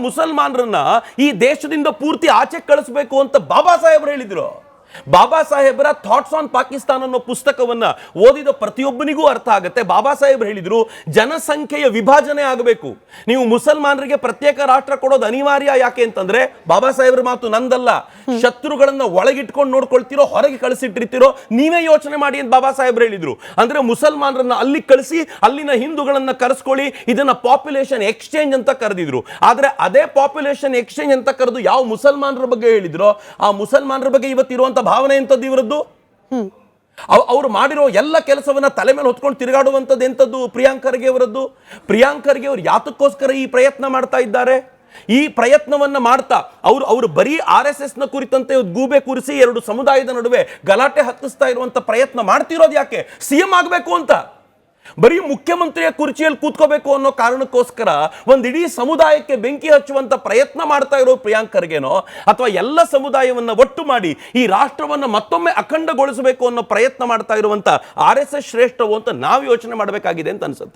ಮುಸಲ್ಮಾನರನ್ನ ಈ ದೇಶದಿಂದ ಪೂರ್ತಿ ಆಚೆ ಕಳಿಸಬೇಕು ಅಂತ ಬಾಬಾ ಸಾಹೇಬ್ರು ಹೇಳಿದ್ರು. ಬಾಬಾ ಸಾಹೇಬರ ಥಾಟ್ಸ್ ಆನ್ ಪಾಕಿಸ್ತಾನ್ ಅನ್ನೋ ಪುಸ್ತಕವನ್ನ ಓದಿದ ಪ್ರತಿಯೊಬ್ಬನಿಗೂ ಅರ್ಥ ಆಗುತ್ತೆ. ಬಾಬಾ ಸಾಹೇಬ್ರು ಹೇಳಿದ್ರು ಜನಸಂಖ್ಯೆಯ ವಿಭಜನೆ ಆಗಬೇಕು, ನೀವು ಮುಸಲ್ಮಾನರಿಗೆ ಪ್ರತ್ಯೇಕ ರಾಷ್ಟ್ರ ಕೊಡೋದು ಅನಿವಾರ್ಯ. ಯಾಕೆ ಅಂತಂದ್ರೆ ಬಾಬಾ ಸಾಹೇಬ್ರ ಮಾತು ನಂದಲ್ಲ, ಶತ್ರುಗಳನ್ನ ಒಳಗಿಟ್ಕೊಂಡು ನೋಡ್ಕೊಳ್ತಿರೋ ಹೊರಗೆ ಕಳಿಸಿಟ್ಟಿರ್ತಿರೋ ನೀವೇ ಯೋಚನೆ ಮಾಡಿ ಅಂತ ಬಾಬಾ ಸಾಹೇಬ್ರು ಹೇಳಿದ್ರು. ಅಂದ್ರೆ ಮುಸಲ್ಮಾನರನ್ನ ಅಲ್ಲಿ ಕಳಿಸಿ ಅಲ್ಲಿನ ಹಿಂದೂಗಳನ್ನ ಕರೆಸ್ಕೊಳ್ಳಿ, ಇದನ್ನ ಪಾಪ್ಯುಲೇಷನ್ ಎಕ್ಸ್ಚೇಂಜ್ ಅಂತ ಕರೆದಿದ್ರು. ಆದ್ರೆ ಅದೇ ಪಾಪ್ಯುಲೇಷನ್ ಎಕ್ಸ್ಚೇಂಜ್ ಅಂತ ಕರೆದು ಯಾವ ಮುಸಲ್ಮಾನರ ಬಗ್ಗೆ ಹೇಳಿದ್ರು, ಆ ಮುಸಲ್ಮಾನರ ಬಗ್ಗೆ ಇವತ್ತಿರುವಂತ ಭಾವನೆ ಎಂತದ್ದು ಇವರದ್ದು? ಅವರು ಮಾಡಿರೋ ಎಲ್ಲ ಕೆಲಸವನ್ನ ತಲೆ ಮೇಲೆ ಹೊತ್ಕೊಂಡು ತಿರುಗಾಡುವಂಥದ್ದು ಎಂಥದ್ದು ಪ್ರಿಯಾಂಕ್ ಖರ್ಗೆ ಅವರದ್ದು? ಪ್ರಿಯಾಂಕ್ ಖರ್ಗೆ ಅವರು ಯಾತಕ್ಕೋಸ್ಕರ ಈ ಪ್ರಯತ್ನ ಮಾಡ್ತಾ ಇದ್ದಾರೆ? ಈ ಪ್ರಯತ್ನವನ್ನ ಮಾಡ್ತಾ ಅವರು ಬರೀ RSS ನ ಕುರಿತಂತೆ ಗೂಬೆ ಕೂರಿಸಿ ಎರಡು ಸಮುದಾಯದ ನಡುವೆ ಗಲಾಟೆ ಹತ್ತಿಸ್ತಾ ಇರುವಂತ ಪ್ರಯತ್ನ ಮಾಡ್ತಿರೋದು ಯಾಕೆ? CM ಆಗಬೇಕು ಅಂತ, ಬರೀ ಮುಖ್ಯಮಂತ್ರಿಯ ಕುರ್ಚಿಯಲ್ಲಿ ಕೂತ್ಕೋಬೇಕು ಅನ್ನೋ ಕಾರಣಕ್ಕೋಸ್ಕರ ಒಂದು ಇಡೀ ಸಮುದಾಯಕ್ಕೆ ಬೆಂಕಿ ಹಚ್ಚುವಂತ ಪ್ರಯತ್ನ ಮಾಡ್ತಾ ಇರೋ ಪ್ರಿಯಾಂಕ್ ಖರ್ಗೆನೋ, ಅಥವಾ ಎಲ್ಲ ಸಮುದಾಯವನ್ನ ಒಟ್ಟು ಮಾಡಿ ಈ ರಾಷ್ಟ್ರವನ್ನ ಮತ್ತೊಮ್ಮೆ ಅಖಂಡಗೊಳಿಸಬೇಕು ಅನ್ನೋ ಪ್ರಯತ್ನ ಮಾಡ್ತಾ ಇರುವಂತ RSS ಶ್ರೇಷ್ಠವೋ ಅಂತ ನಾವು ಯೋಚನೆ ಮಾಡಬೇಕಾಗಿದೆ ಅಂತ ಅನ್ಸುತ್ತೆ.